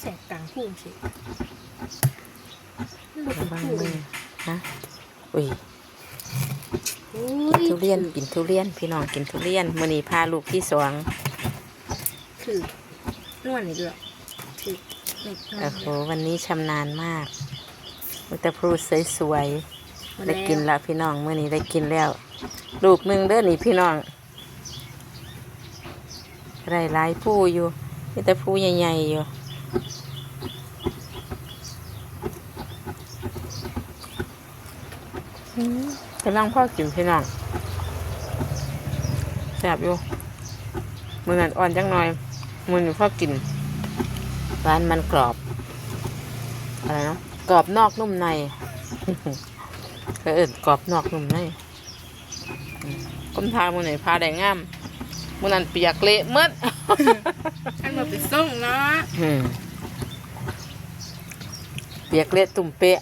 สบกลางพุ่งสิ ระวังมือนะอุ้ย อุ้ ทุเรียนกินทุเรียนพี่น้องกินทุเรียนมื้อนี้พาลูกที่สอง คือนวดนี่ด้วยคือนี่ โอ้โหวันนี้ชำนาญมากมันแต่พลูสวยๆได้กินแล้วพี่น้องมื้อนี้ได้กินแล้ว ลูกหนึ่งเด้อนี่พี่น้องได้หลายผู้อยู่มีแต่ผู้ใหญ่ๆอยู่กำลังพ่อกินพี่น้องแซ่บอยู่มือนั้นอ่อนจังหน่อยมือนี้พ่อกินร้านมันกรอบอะไรนะกรอบนอกนุ่มใน ก็กรอบนอกนุ่มในก้มทางมือไหนพาได้งามมือนั้นเปียกเละมืด อันมาเป็นส่งเนาะ เปียกเละตุ่มเป๊ะ